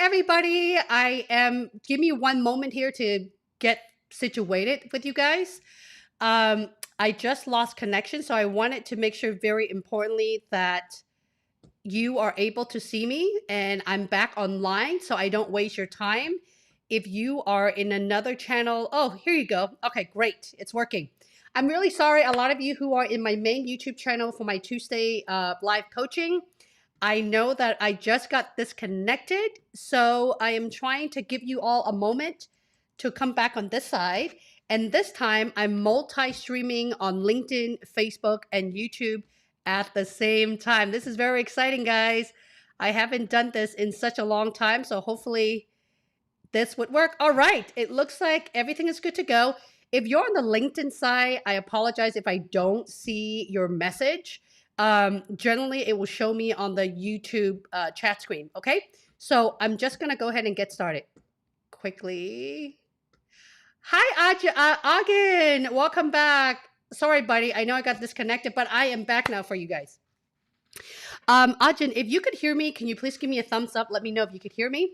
everybody. Give me one moment here to get situated with you guys. Um, I just lost connection, so I wanted to make sure, very importantly, that you are able to see me and I'm back online so I don't waste your time. If you are in another channel, oh, here you go. Okay, great. It's working. I'm really sorry. A lot of you who are in my main YouTube channel for my Tuesday live coaching, I know that I just got disconnected. So I am trying to give you all a moment to come back on this side. And this time I'm multi-streaming on LinkedIn, Facebook, and YouTube at the same time. This is very exciting, guys. I haven't done this in such a long time, so hopefully this would work. All right, it looks like everything is good to go. If you're on the LinkedIn side, I apologize if I don't see your message. Generally, it will show me on the YouTube chat screen, okay? So I'm just gonna go ahead and get started quickly. Hi, Agin, welcome back. Sorry, buddy, I know I got disconnected, but I am back now for you guys. Ajin, if you could hear me, can you please give me a thumbs up? Let me know if you could hear me.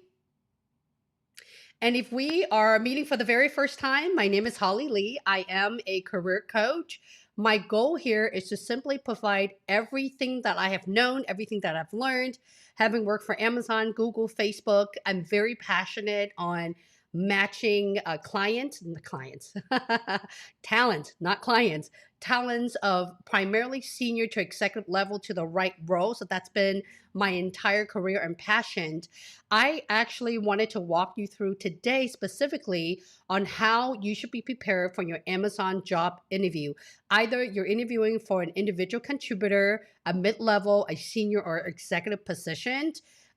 And if we are meeting for the very first time, my name is Holly Lee. I am a career coach. My goal here is to simply provide everything that I have known, everything that I've learned, having worked for Amazon, Google, Facebook. I'm very passionate on matching talent, not clients, talents of primarily senior to executive level to the right role. So that's been my entire career and passion. I actually wanted to walk you through today specifically on how you should be prepared for your Amazon job interview. Either you're interviewing for an individual contributor, a mid-level, a senior, or executive position.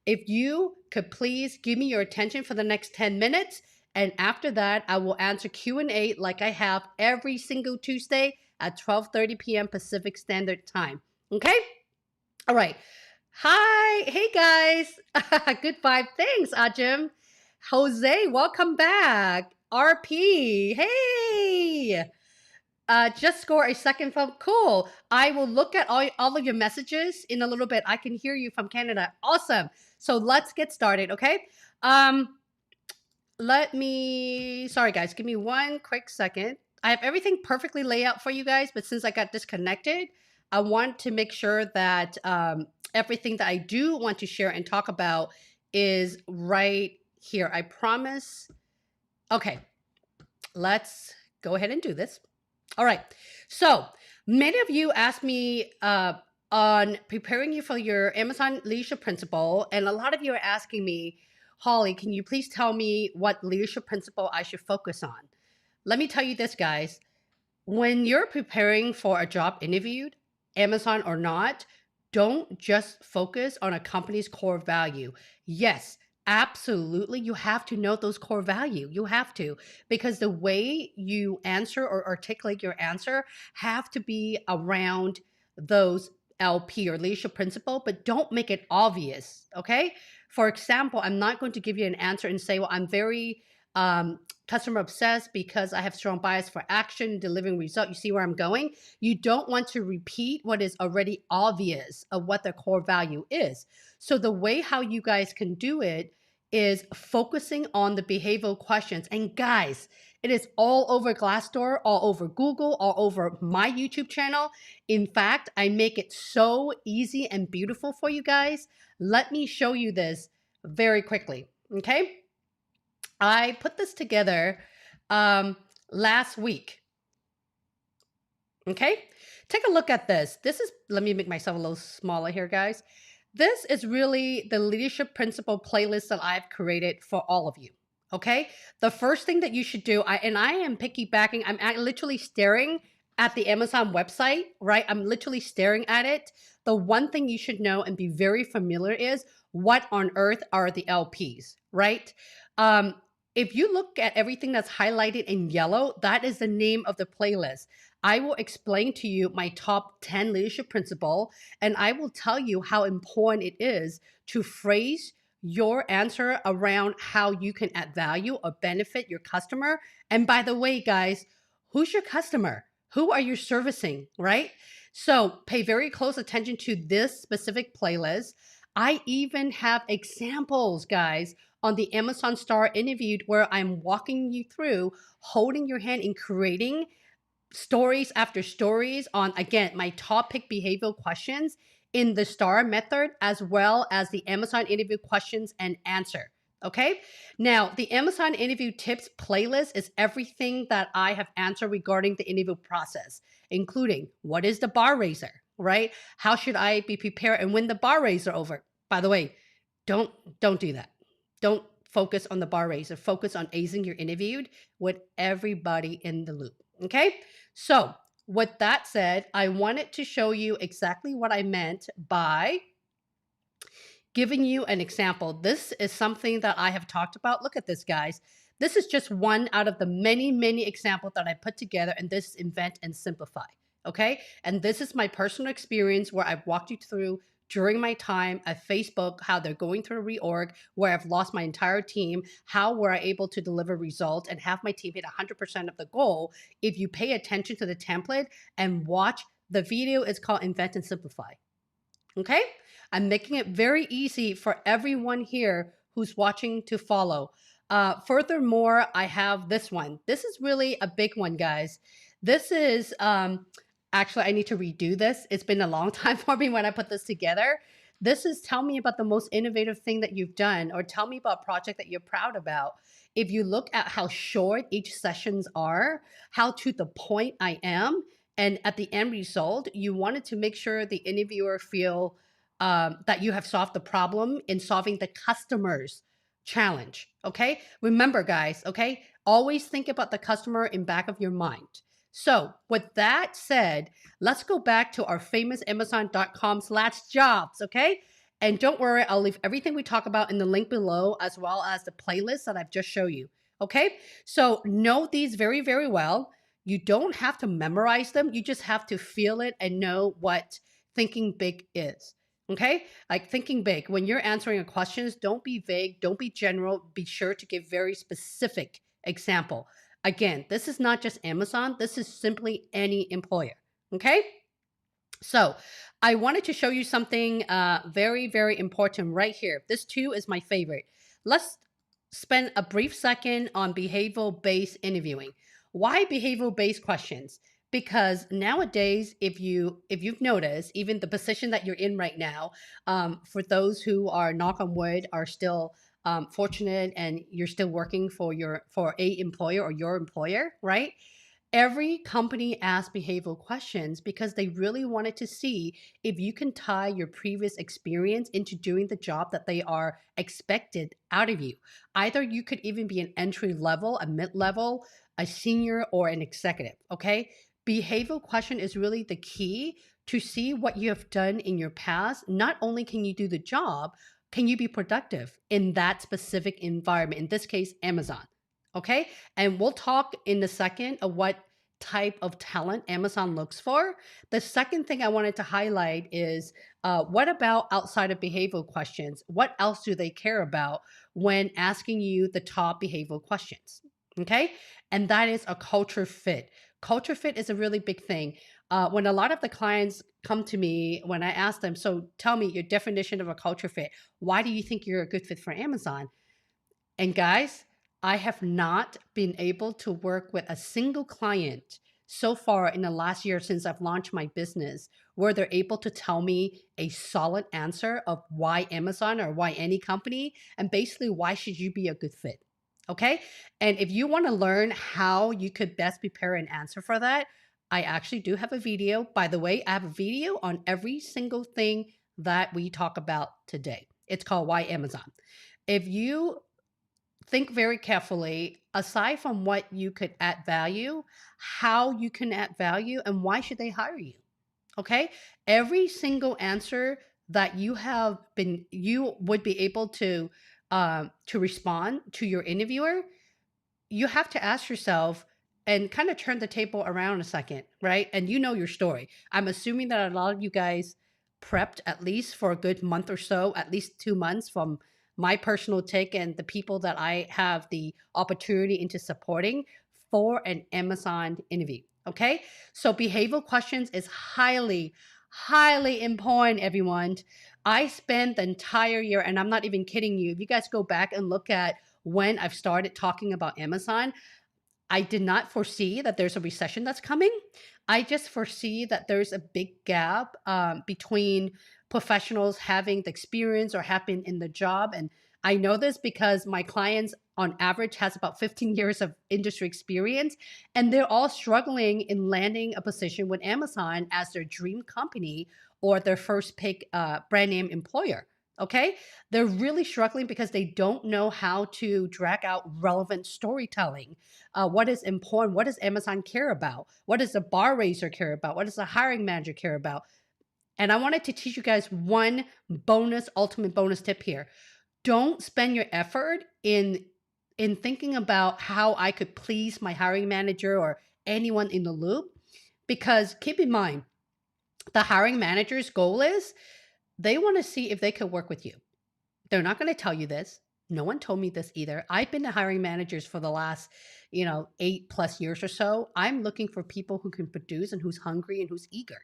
If you could please give me your attention for the next 10 minutes, and after that, I will answer Q&A like I have every single Tuesday at 12:30 p.m. Pacific Standard Time. Okay? All right. Hi. Hey, guys. Good vibe. Thanks, Ajim. Jose, welcome back. RP. Hey. Just score a second phone. Cool. I will look at all of your messages in a little bit. I can hear you from Canada. Awesome. So let's get started, okay? Sorry guys, give me one quick second. I have everything perfectly laid out for you guys, but since I got disconnected, I want to make sure that everything that I do want to share and talk about is right here. I promise. Okay, let's go ahead and do this. All right, so many of you asked me on preparing you for your Amazon Leadership Principle, and a lot of you are asking me, Holly, can you please tell me what leadership principle I should focus on? Let me tell you this, guys. When you're preparing for a job interview, Amazon or not, don't just focus on a company's core value. Yes, absolutely, you have to know those core value. You have to, because the way you answer or articulate your answer have to be around those LP or leadership principle, but don't make it obvious, okay? For example, I'm not going to give you an answer and say, well, I'm very customer obsessed because I have strong bias for action, delivering result. You see where I'm going? You don't want to repeat what is already obvious of what their core value is. So the way how you guys can do it is focusing on the behavioral questions. And guys, it is all over Glassdoor, all over Google, all over my YouTube channel. In fact, I make it so easy and beautiful for you guys. Let me show you this very quickly, okay? I put this together last week, okay? Take a look at this. Let me make myself a little smaller here, guys. This is really the leadership principle playlist that I've created for all of you, okay? The first thing that you should do, I am piggybacking, I'm literally staring at the Amazon website, right? I'm literally staring at it. The one thing you should know and be very familiar is what on earth are the LPs, right? If you look at everything that's highlighted in yellow, that is the name of the playlist. I will explain to you my top 10 leadership principle, and I will tell you how important it is to phrase your answer around how you can add value or benefit your customer. And by the way, guys, who's your customer? Who are you servicing, right? So pay very close attention to this specific playlist. I even have examples, guys, on the Amazon Star Interviewed where I'm walking you through, holding your hand and creating stories after stories on, again, my top pick behavioral questions in the STAR method, as well as the Amazon interview questions and answer. Okay. Now, the Amazon interview tips playlist is everything that I have answered regarding the interview process, including what is the bar raiser, right? How should I be prepared and win the bar raiser over? By the way, don't don't do that. Don't focus on the bar raiser. Focus on acing your interviewed with everybody in the loop. Okay. So, with that said, I wanted to show you exactly what I meant by giving you an example. This is something that I have talked about. Look at this, guys. This is just one out of the many, many examples that I put together, and this is Invent and Simplify. Okay. And this is my personal experience where I've walked you through during my time at Facebook, how they're going through a reorg, where I've lost my entire team, how we're able to deliver results and have my team hit 100% of the goal. If you pay attention to the template and watch the video, it's called Invent and Simplify. Okay? I'm making it very easy for everyone here who's watching to follow. Furthermore, I have this one. This is really a big one, guys. This is, actually, I need to redo this. It's been a long time for me when I put this together. This is tell me about the most innovative thing that you've done, or tell me about a project that you're proud about. If you look at how short each sessions are, how to the point I am, and at the end result, you wanted to make sure the interviewer feel that you have solved the problem in solving the customer's challenge. Okay. Remember, guys, okay, always think about the customer in back of your mind. So with that said, let's go back to our famous Amazon.com/jobs. Okay. And don't worry, I'll leave everything we talk about in the link below, as well as the playlist that I've just showed you. Okay. So know these very, very well. You don't have to memorize them. You just have to feel it and know what thinking big is. Okay. Like thinking big. When you're answering a questions, don't be vague. Don't be general. Be sure to give very specific example. Again, this is not just Amazon. This is simply any employer. Okay. So I wanted to show you something very, very important right here. This too is my favorite. Let's spend a brief second on behavioral-based interviewing. Why behavioral-based questions? Because nowadays, if you've noticed, even the position that you're in right now, for those who are, knock on wood, are still fortunate and you're still working for a employer or your employer, right? Every company asks behavioral questions because they really wanted to see if you can tie your previous experience into doing the job that they are expected out of you. Either you could even be an entry level, a mid level, a senior, or an executive. Okay. Behavioral question is really the key to see what you have done in your past. Not only can you do the job, can you be productive in that specific environment? In this case, Amazon. Okay. And we'll talk in a second of what type of talent Amazon looks for. The second thing I wanted to highlight is what about outside of behavioral questions? What else do they care about when asking you the top behavioral questions? Okay. And that is a culture fit. Culture fit is a really big thing. When a lot of the clients come to me, when I ask them, so tell me your definition of a culture fit. Why do you think you're a good fit for Amazon? And guys, I have not been able to work with a single client so far in the last year since I've launched my business where they're able to tell me a solid answer of why Amazon or why any company, and basically why should you be a good fit. Okay. And if you want to learn how you could best prepare an answer for that, I actually do have a video. By the way, I have a video on every single thing that we talk about today. It's called Why Amazon. If you think very carefully, aside from what you could add value, how you can add value, and why should they hire you? Okay. Every single answer that you would be able to respond to your interviewer, you have to ask yourself and kind of turn the table around a second, right? And you know your story. I'm assuming that a lot of you guys prepped at least for a good month or so, at least 2 months from my personal take and the people that I have the opportunity into supporting for an Amazon interview. Okay. So behavioral questions is highly, highly important, everyone. I spent the entire year, and I'm not even kidding you. If you guys go back and look at when I've started talking about Amazon, I did not foresee that there's a recession that's coming. I just foresee that there's a big gap between professionals having the experience or have been in the job. And I know this because my clients on average has about 15 years of industry experience, and they're all struggling in landing a position with Amazon as their dream company or their first pick brand name employer. Okay. They're really struggling because they don't know how to drag out relevant storytelling. What is important? What does Amazon care about? What does the bar raiser care about? What does the hiring manager care about? And I wanted to teach you guys one ultimate bonus tip here. Don't spend your effort in thinking about how I could please my hiring manager or anyone in the loop. Because keep in mind, the hiring manager's goal is they want to see if they could work with you. They're not going to tell you this. No one told me this either. I've been to hiring managers for the last, 8+ years or so. I'm looking for people who can produce and who's hungry and who's eager.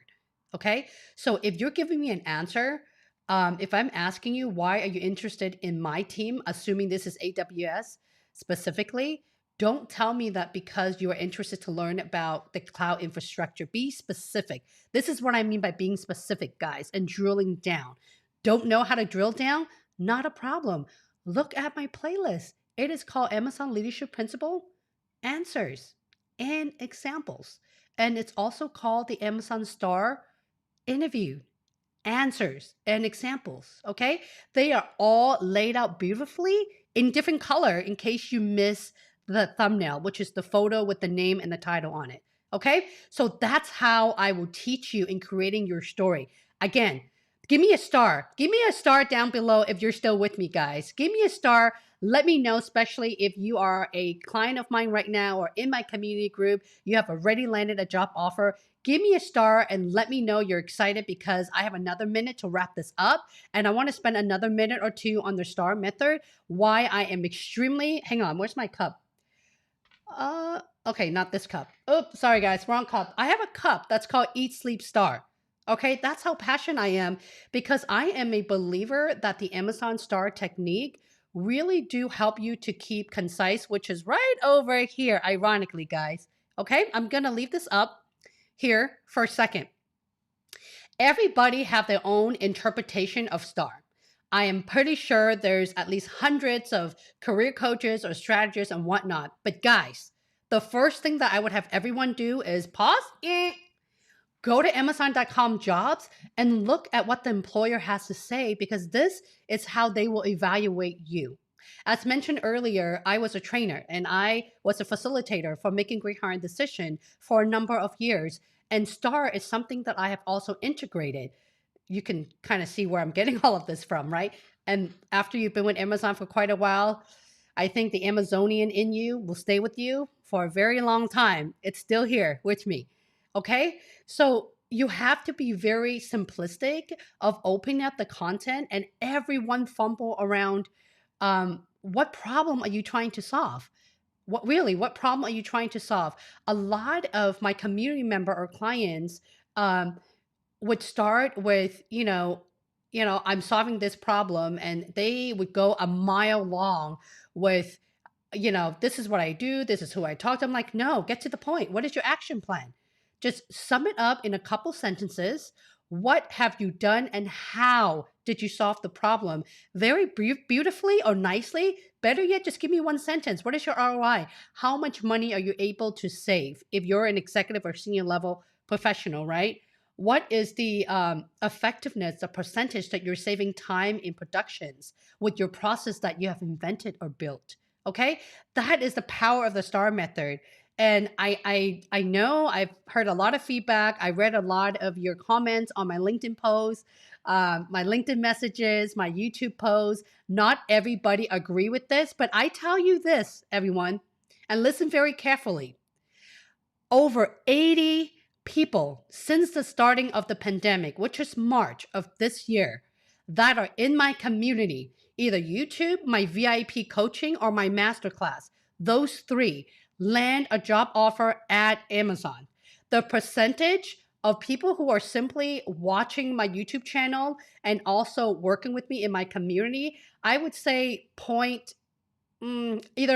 Okay. So if you're giving me an answer, if I'm asking you, why are you interested in my team, assuming this is AWS specifically, don't tell me that because you are interested to learn about the cloud infrastructure. Be specific. This is what I mean by being specific, guys, and drilling down. Don't know how to drill down? Not a problem. Look at my playlist. It is called Amazon Leadership Principle Answers and Examples. And it's also called the Amazon Star Interview Answers and Examples. Okay. They are all laid out beautifully in different color in case you miss the thumbnail, which is the photo with the name and the title on it. Okay. So that's how I will teach you in creating your story. Again, give me a star. Give me a star down below if you're still with me, guys. Give me a star. Let me know, especially if you are a client of mine right now or in my community group, you have already landed a job offer. Give me a star and let me know you're excited because I have another minute to wrap this up. And I want to spend another minute or two on the star method, why I am extremely, hang on, where's my cup? Okay, not this cup. Oops, sorry guys, wrong cup. I have a cup that's called Eat Sleep Star. Okay, that's how passionate I am because I am a believer that the Amazon Star technique really do help you to keep concise, which is right over here, ironically, guys. Okay, I'm gonna leave this up here for a second. Everybody have their own interpretation of star. I am pretty sure there's at least hundreds of career coaches or strategists and whatnot. But guys, the first thing that I would have everyone do is pause, go to Amazon.com jobs and look at what the employer has to say because this is how they will evaluate you. As mentioned earlier, I was a trainer and I was a facilitator for making great hiring decision for a number of years. And STAR is something that I have also integrated. You can kind of see where I'm getting all of this from, right? And after you've been with Amazon for quite a while, I think the Amazonian in you will stay with you for a very long time. It's still here with me. Okay. So you have to be very simplistic of opening up the content and everyone fumble around what problem are you trying to solve? What problem are you trying to solve? A lot of my community member or clients would start with, I'm solving this problem, and they would go a mile long with, this is what I do, this is who I talk to. I'm like, no, get to the point. What is your action plan? Just sum it up in a couple sentences. What have you done and how did you solve the problem? Very beautifully or nicely. Better yet, just give me one sentence. What is your ROI? How much money are you able to save if you're an executive or senior level professional, right? What is the effectiveness, the percentage that you're saving time in productions with your process that you have invented or built? Okay, that is the power of the STAR method. And I know I've heard a lot of feedback. I read a lot of your comments on my LinkedIn posts, my LinkedIn messages, my YouTube posts. Not everybody agree with this, but I tell you this, everyone, and listen very carefully. Over 80 people since the starting of the pandemic, which is March of this year, that are in my community, either YouTube, my VIP coaching, or my masterclass. Those three land a job offer at Amazon. The percentage of people who are simply watching my YouTube channel and also working with me in my community, I would say either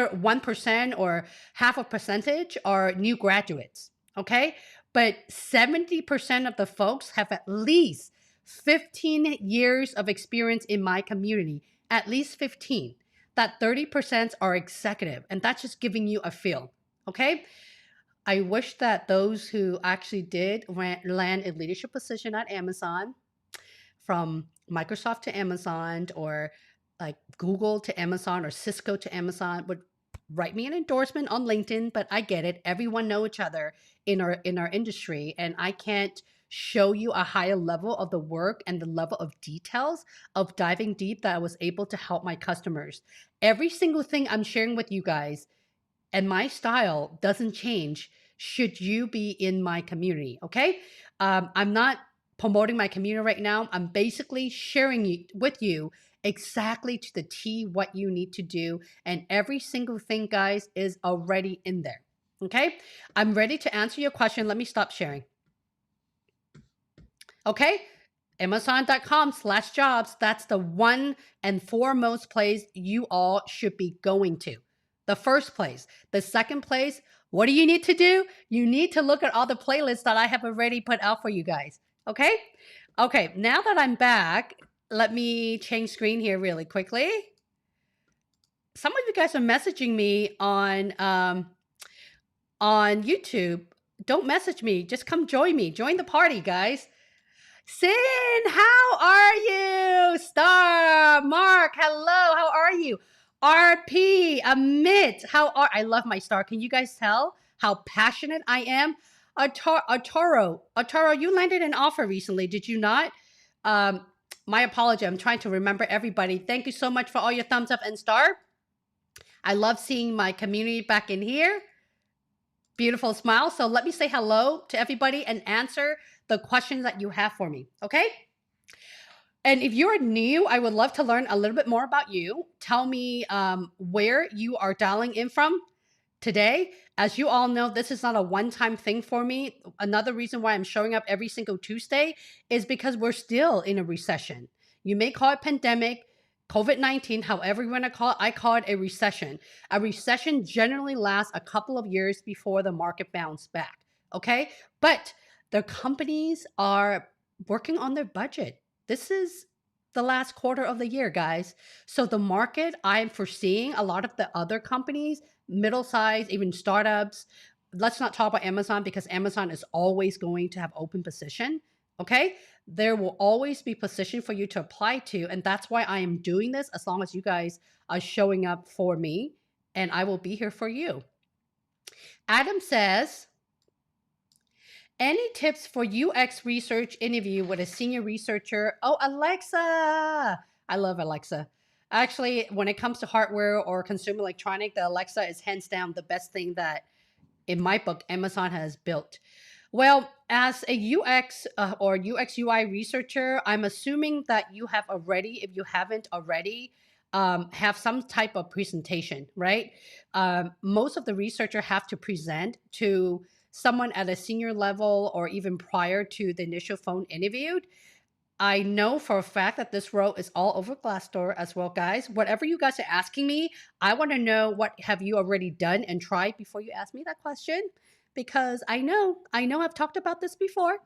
1% or half a percentage are new graduates. Okay. But 70% of the folks have at least 15 years of experience in my community, at least 15. That 30% are executive, and that's just giving you a feel. Okay. I wish that those who actually did land a leadership position at Amazon, from Microsoft to Amazon, or like Google to Amazon, or Cisco to Amazon, would write me an endorsement on LinkedIn. But I get it. Everyone know each other in our industry, and I can't show you a higher level of the work and the level of details of diving deep that I was able to help my customers. Every single thing I'm sharing with you guys and my style doesn't change should you be in my community. Okay. I'm not promoting my community right now. I'm basically sharing with you exactly to the T what you need to do. And every single thing, guys, is already in there. Okay. I'm ready to answer your question. Let me stop sharing. Okay. Amazon.com/jobs. That's the one and foremost place you all should be going to. The first place. The second place, what do you need to do? You need to look at all the playlists that I have already put out for you guys. Okay? Okay, now that I'm back, let me change screen here really quickly. Some of you guys are messaging me on YouTube. Don't message me. Just come join me. Join the party, guys. Sin, how are you? Star, Mark, hello, how are you? RP, Amit, I love my star. Can you guys tell how passionate I am? Atoro, you landed an offer recently, did you not? Um, my apology, I'm trying to remember everybody. Thank you so much for all your thumbs up and star. I love seeing my community back in here. Beautiful smile. So let me say hello to everybody and answer the questions that you have for me, okay? And if you're new, I would love to learn a little bit more about you. Tell me where you are dialing in from today. As you all know, this is not a one-time thing for me. Another reason why I'm showing up every single Tuesday is because we're still in a recession. You may call it pandemic, COVID-19, however you want to call it. I call it a recession. A recession generally lasts a couple of years before the market bounces back, okay? But the companies are working on their budget. This is the last quarter of the year, guys. So the market, I'm foreseeing a lot of the other companies, middle size, even startups. Let's not talk about Amazon, because Amazon is always going to have open position. Okay. There will always be position for you to apply to. And that's why I am doing this, as long as you guys are showing up for me, and I will be here for you. Adam says, any tips for UX research interview with a senior researcher? Oh, Alexa. I love Alexa. Actually, when it comes to hardware or consumer electronic, the Alexa is hands down the best thing that, in my book, Amazon has built. Well, as a UX or UX UI researcher, I'm assuming that you have already, if you haven't already, have some type of presentation, right? Most of the researcher have to present to someone at a senior level or even prior to the initial phone interview. I know for a fact that this role is all over Glassdoor as well, guys. Whatever you guys are asking me, I want to know what have you already done and tried before you ask me that question, because I know I've talked about this before,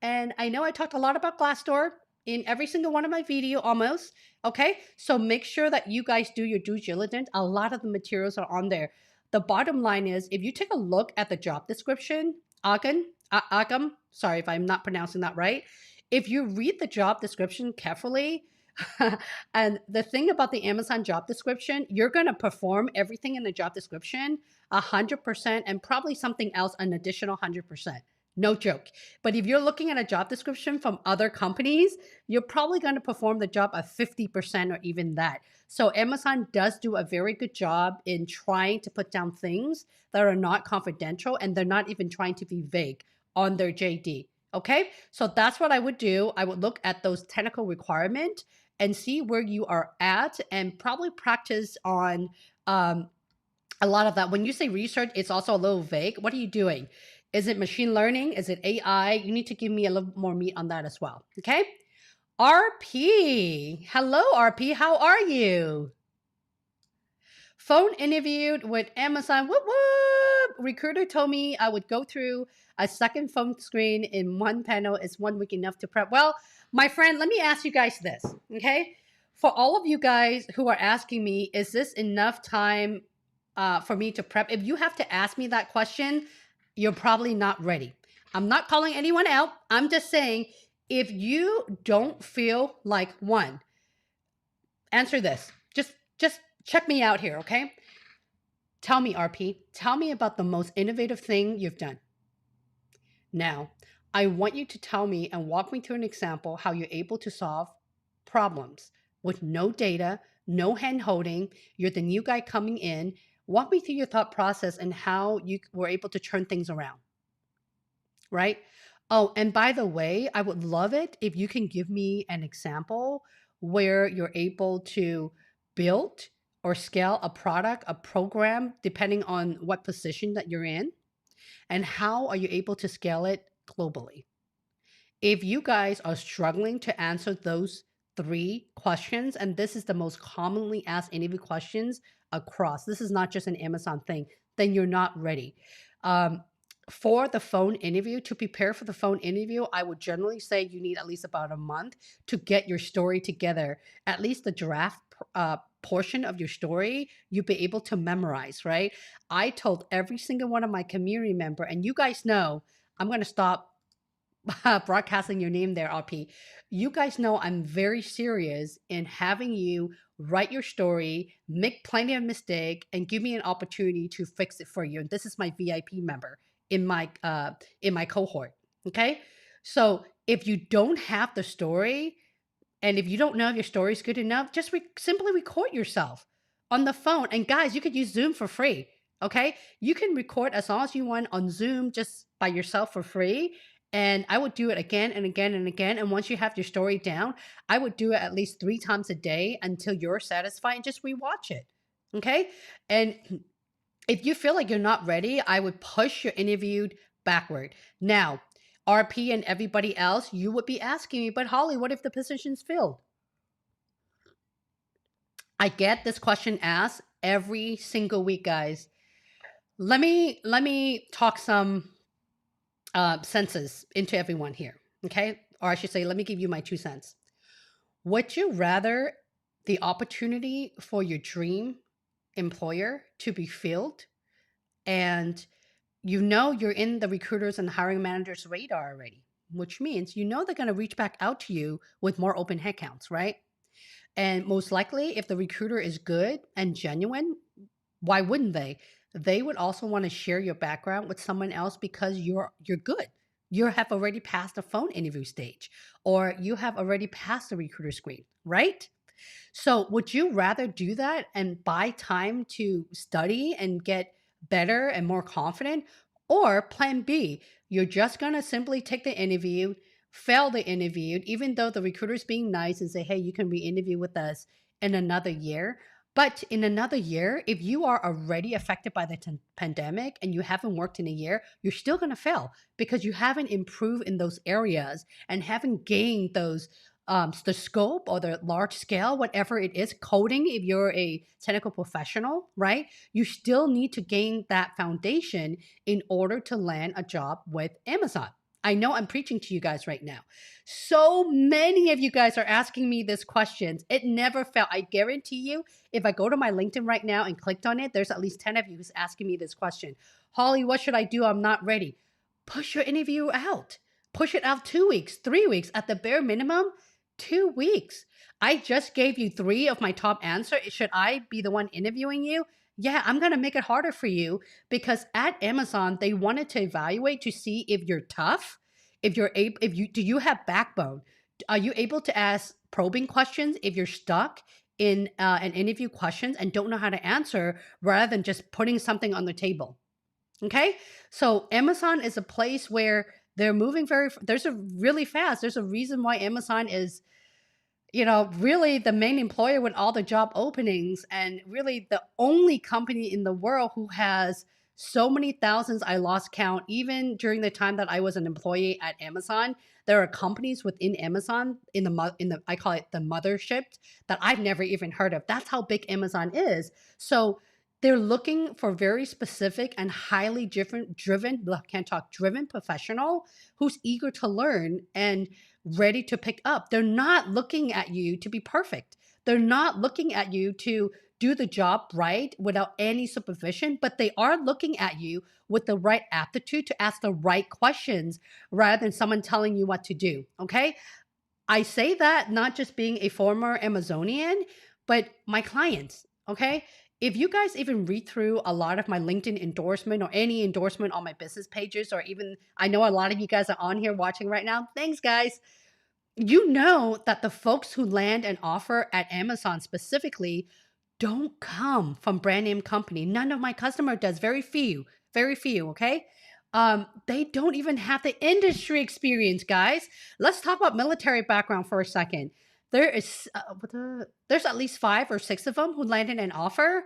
and I know I talked a lot about Glassdoor in every single one of my video almost. Okay, so make sure that you guys do your due diligence. A lot of the materials are on there. The bottom line is, if you take a look at the job description, Agam, sorry if I'm not pronouncing that right. If you read the job description carefully, and the thing about the Amazon job description, you're going to perform everything in the job description 100%, and probably something else an additional 100%. No joke. But if you're looking at a job description from other companies, you're probably going to perform the job at 50% or even that. So Amazon does do a very good job in trying to put down things that are not confidential, and they're not even trying to be vague on their JD. Okay, so that's what I would do. I would look at those technical requirements and see where you are at, and probably practice on a lot of that. When you say research, it's also a little vague. What are you doing? Is it machine learning? Is it AI? You need to give me a little more meat on that as well. Okay. RP. Hello, RP. How are you? Phone interviewed with Amazon. Whoop whoop. Recruiter told me I would go through a second phone screen in one panel. Is 1 week enough to prep? Well, my friend, let me ask you guys this, okay? For all of you guys who are asking me, is this enough time for me to prep? If you have to ask me that question, you're probably not ready. I'm not calling anyone out. I'm just saying, if you don't feel like one, answer this. Just check me out here, okay? Tell me, RP, tell me about the most innovative thing you've done. Now, I want you to tell me and walk me through an example how you're able to solve problems with no data, no hand holding. You're the new guy coming in. Walk me through your thought process and how you were able to turn things around, right? Oh, and by the way, I would love it if you can give me an example where you're able to build or scale a product, a program, depending on what position that you're in, and how are you able to scale it globally. If you guys are struggling to answer those three questions, and this is the most commonly asked interview questions across, this is not just an Amazon thing, then you're not ready. For the phone interview, to prepare for the phone interview, I would generally say you need at least about a month to get your story together. At least the draft portion of your story, you'll be able to memorize, right? I told every single one of my community member, and you guys know, I'm going to stop broadcasting your name there, RP. You guys know I'm very serious in having you write your story, make plenty of mistake, and give me an opportunity to fix it for you. And this is my VIP member in my cohort. Okay, so if you don't have the story, and if you don't know if your story is good enough, just simply record yourself on the phone. And guys, you could use Zoom for free. Okay. You can record as long as you want on Zoom just by yourself for free. And I would do it again and again and again. And once you have your story down, I would do it at least 3 times a day until you're satisfied and just rewatch it. Okay. And if you feel like you're not ready, I would push your interview backward. Now, RP and everybody else, you would be asking me, but Holly, what if the position's filled? I get this question asked every single week, guys. Let me talk some senses into everyone here, okay? Or I should say, let me give you my 2 cents. Would you rather the opportunity for your dream employer to be filled, and you know you're in the recruiters and hiring managers radar already, which means you know they're going to reach back out to you with more open headcounts, right? And most likely, if the recruiter is good and genuine, why wouldn't they? They would also want to share your background with someone else because you're good. You have already passed the phone interview stage, or you have already passed the recruiter screen, right? So, would you rather do that and buy time to study and get better and more confident? Or plan B, you're just going to simply take the interview, fail the interview, even though the recruiter's being nice and say, hey, you can re interview with us in another year. But in another year, if you are already affected by the pandemic and you haven't worked in a year, you're still going to fail because you haven't improved in those areas and haven't gained those the scope or the large scale, whatever it is, coding, if you're a technical professional, right? You still need to gain that foundation in order to land a job with Amazon. I know I'm preaching to you guys right now. So many of you guys are asking me these questions. It never failed. I guarantee you, if I go to my LinkedIn right now and clicked on it, there's at least 10 of you who's asking me this question. Holly, what should I do? I'm not ready. Push your interview out. Push it out 2 weeks, 3 weeks, at the bare minimum. 2 weeks. I just gave you 3 of my top answers. Should I be the one interviewing you? Yeah, I'm going to make it harder for you because at Amazon, they wanted to evaluate to see if you're tough, if you're able, if you, do you have backbone? Are you able to ask probing questions if you're stuck in an interview questions and don't know how to answer rather than just putting something on the table? Okay. So Amazon is a place where they're moving there's a really fast. There's a reason why Amazon is, really the main employer with all the job openings and really the only company in the world who has So many thousands, I lost count. Even during the time that I was an employee at Amazon, there are companies within Amazon in the I call it the mothership that I've never even heard of. That's how big Amazon is. So they're looking for very specific and highly driven, can't talk, driven professional who's eager to learn and ready to pick up. They're not looking at you to be perfect. They're not looking at you to do the job right without any supervision, but they are looking at you with the right aptitude to ask the right questions rather than someone telling you what to do. Okay. I say that not just being a former Amazonian, but my clients. Okay. If you guys even read through a lot of my LinkedIn endorsement or any endorsement on my business pages, or even I know a lot of you guys are on here watching right now. Thanks, guys. You know that the folks who land an offer at Amazon specifically don't come from brand name company. None of my customer does. Very few. Okay. They don't even have the industry experience, guys. Let's talk about military background for a second. There is there's at least 5 or 6 of them who landed an offer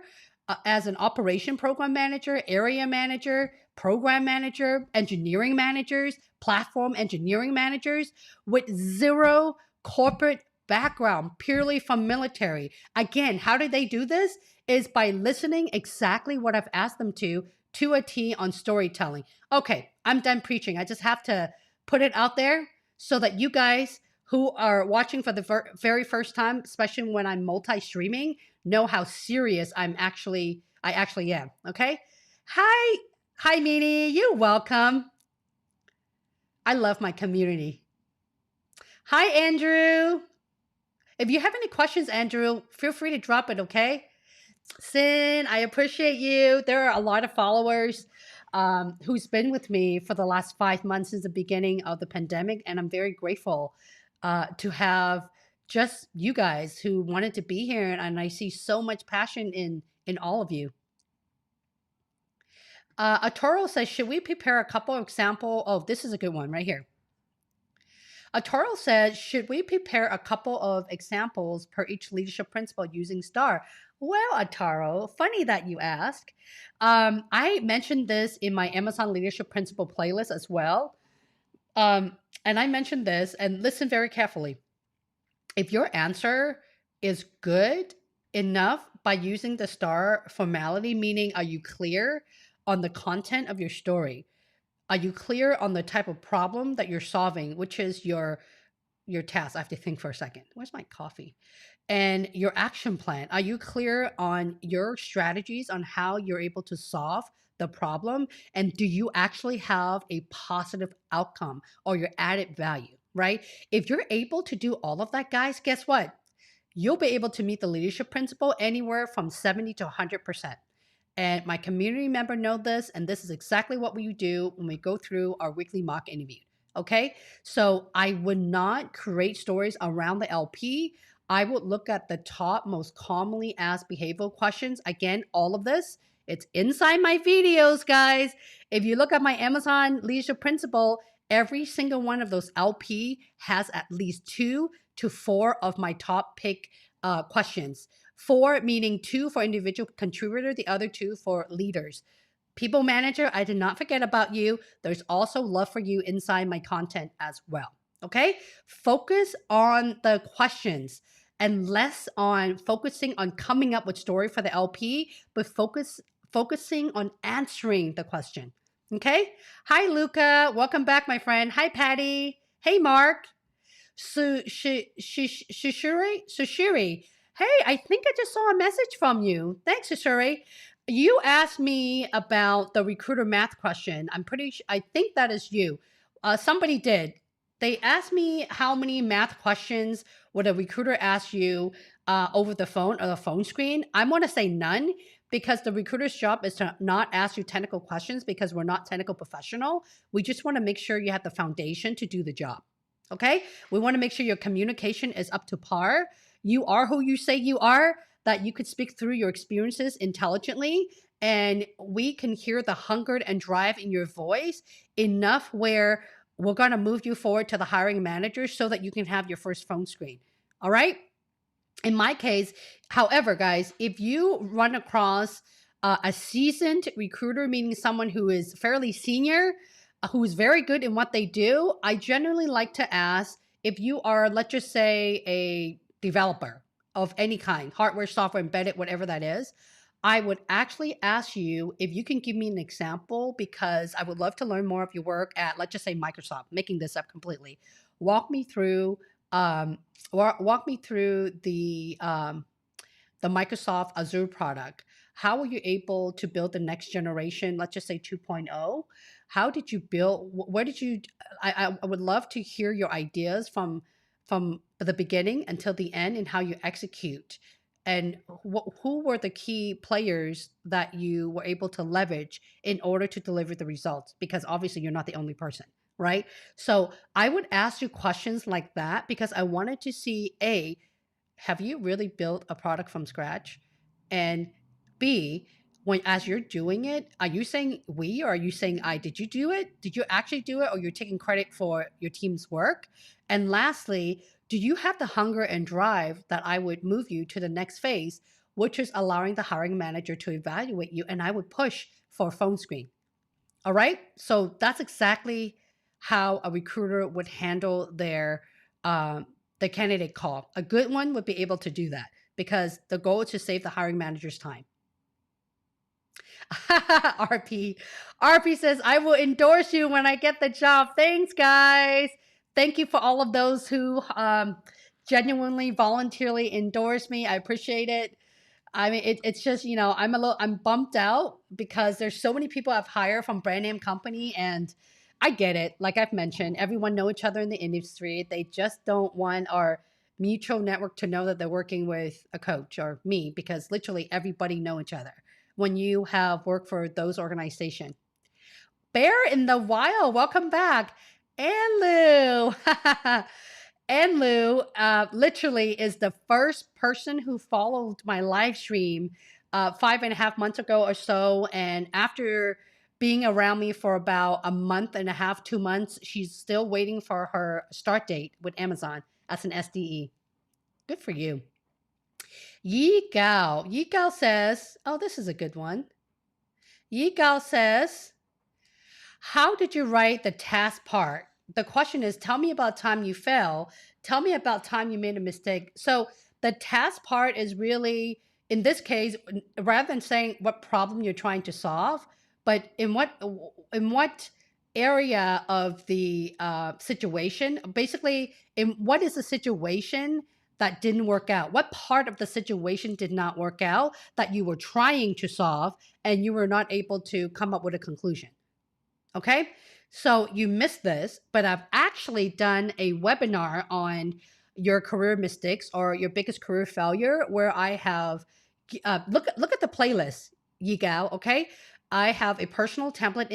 as an operation program manager, area manager, program manager, engineering managers, platform engineering managers with zero corporate background, purely from military. Again, how did they do this? Is by listening exactly what I've asked them to a T on storytelling. Okay, I'm done preaching. I just have to put it out there so that you guys who are watching for the very first time, especially when I'm multi-streaming, know how serious I actually am. Okay. Hi, Meanie. You're welcome. I love my community. Hi, Andrew. If you have any questions, Andrew, feel free to drop it, okay? Sin, I appreciate you. There are a lot of followers who's been with me for the last 5 months since the beginning of the pandemic, and I'm very grateful to have just you guys who wanted to be here, and I see so much passion in all of you. Atoro says, should we prepare a couple of example? Oh, this is a good one right here. Atoro says, should we prepare a couple of examples per each leadership principle using STAR? Well, Ataro, funny that you ask. I mentioned this in my Amazon Leadership Principle playlist as well. And I mentioned this, and listen very carefully. If your answer is good enough by using the STAR formality, meaning are you clear on the content of your story? Are you clear on the type of problem that you're solving, which is your task? I have to think for a second. Where's my coffee? And your action plan. Are you clear on your strategies on how you're able to solve the problem? And do you actually have a positive outcome or your added value, right? If you're able to do all of that, guys, guess what? You'll be able to meet the leadership principle anywhere from 70 to 100%. And my community member know this, and this is exactly what we do when we go through our weekly mock interview. Okay, so I would not create stories around the LP. I would look at the top most commonly asked behavioral questions. Again, all of this, it's inside my videos, guys. If you look at my Amazon leadership principle, every single one of those LP has at least 2 to 4 of my top pick questions. 4 meaning 2 for individual contributor, the other 2 for leaders. People manager, I did not forget about you. There's also love for you inside my content as well. Okay? Focus on the questions and less on focusing on coming up with story for the LP, but focusing on answering the question. Okay? Hi, Luca. Welcome back, my friend. Hi, Patty. Hey, Mark. Sushiri. Hey, I think I just saw a message from you. Thanks, Sushiri. You asked me about the recruiter math question. I think that is you. Somebody did. They asked me how many math questions would a recruiter ask you over the phone or the phone screen. I'm going to say none because the recruiter's job is to not ask you technical questions because we're not technical professional. We just want to make sure you have the foundation to do the job. Okay? We want to make sure your communication is up to par. You are who you say you are, that you could speak through your experiences intelligently, and we can hear the hunger and drive in your voice enough where we're going to move you forward to the hiring manager so that you can have your first phone screen. All right? In my case, however, guys, if you run across A seasoned recruiter, meaning someone who is fairly senior, who is very good in what they do, I generally like to ask if you are, let's just say, a developer of any kind, hardware, software, embedded, whatever that is. I would actually ask you if you can give me an example because I would love to learn more of your work at, let's just say, Microsoft, making this up completely. Walk me through, um, walk me through the Microsoft Azure product. How were you able to build the next generation, let's just say 2.0? How did you build, where did you, I would love to hear your ideas from the beginning until the end and how you execute. And who were the key players that you were able to leverage in order to deliver the results? Because obviously you're not the only person, right? So I would ask you questions like that because I wanted to see A, have you really built a product from scratch? And B, when as you're doing it, are you saying we or are you saying I? Did you do it? Did you actually do it or you're taking credit for your team's work? And lastly, do you have the hunger and drive that I would move you to the next phase, which is allowing the hiring manager to evaluate you and I would push for a phone screen? All right. So that's exactly how a recruiter would handle um, their candidate call. A good one would be able to do that because the goal is to save the hiring manager's time. RP. RP says, I will endorse you when I get the job. Thanks, guys. Thank you for all of those who genuinely, voluntarily endorse me. I appreciate it. I mean, it's just, I'm bumped out because there's so many people I've hired from brand name company and I get it. Like I've mentioned, everyone know each other in the industry. They just don't want our mutual network to know that they're working with a coach or me because literally everybody know each other when you have worked for those organizations. Bear in the Wild, welcome back. And Lou. And Lou literally is the first person who followed my live stream 5.5 months ago or so. And after being around me for about a month and a half, 2 months, she's still waiting for her start date with Amazon as an SDE. Good for you. Yi Gao. Yi Gao says, oh, this is a good one. Yi Gao says, how did you write the task part? The question is, tell me about time you fell. Tell me about time you made a mistake. So the task part is really, in this case, rather than saying what problem you're trying to solve, but in what area of the situation, basically, in what is the situation that didn't work out? What part of the situation did not work out that you were trying to solve and you were not able to come up with a conclusion? Okay. So you missed this, but I've actually done a webinar on your career mistakes or your biggest career failure where I have look at the playlist, Yigao. Okay. I have a template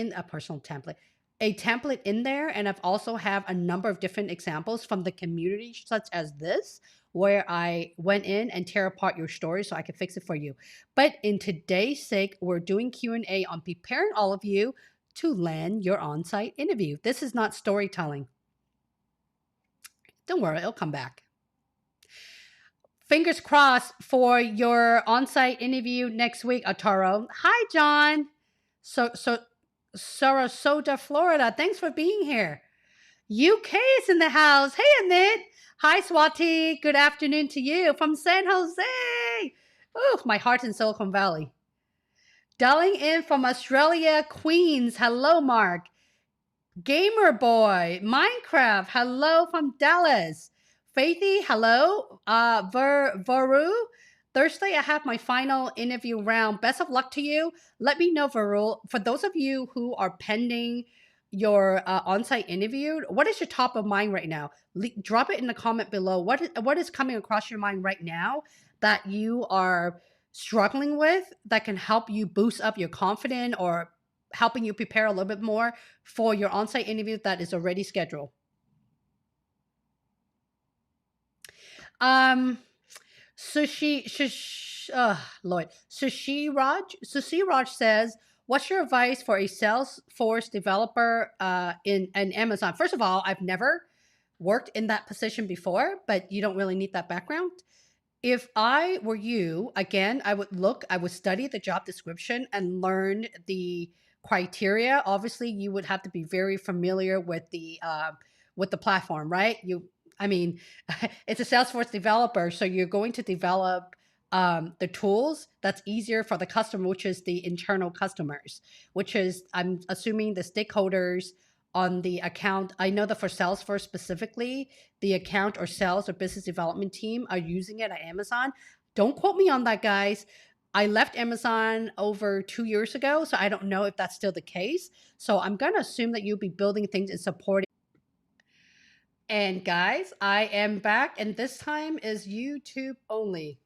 in there. And I've also have a number of different examples from the community, such as this, where I went in and tear apart your story so I can fix it for you. But in today's sake, we're doing Q&A on preparing all of you to land your on-site interview. This is not storytelling. Don't worry, it'll come back. Fingers crossed for your on-site interview next week, Ataro. Hi, John. Sarasota, Florida. Thanks for being here. UK is in the house. Hey, Annette. Hi, Swati. Good afternoon to you from San Jose. Oh, my heart's in Silicon Valley. Dialing in from Australia, Queens. Hello, Mark. Gamer Boy, Minecraft, hello from Dallas. Faithy, hello. Varu, Thursday I have my final interview round. Best of luck to you. Let me know, Varu. For those of you who are pending your on-site interview, what is your top of mind right now? Drop it in the comment below. What is coming across your mind right now that you are struggling with that can help you boost up your confidence or helping you prepare a little bit more for your on-site interview that is already scheduled. Sushi Raj says, what's your advice for a Salesforce developer in Amazon? First of all, I've never worked in that position before, but you don't really need that background. If I were you, again, I would study the job description and learn the criteria. Obviously, you would have to be very familiar with the platform, right? I mean, it's a Salesforce developer, so you're going to develop the tools that's easier for the customer, which is the internal customers, which is I'm assuming the stakeholders on the account. I know that for Salesforce specifically, the account or sales or business development team are using it at Amazon. Don't quote me on that, guys. I left Amazon over 2 years ago, so I don't know if that's still the case. So I'm going to assume that you'll be building things and supporting. And guys, I am back, and this time is YouTube only.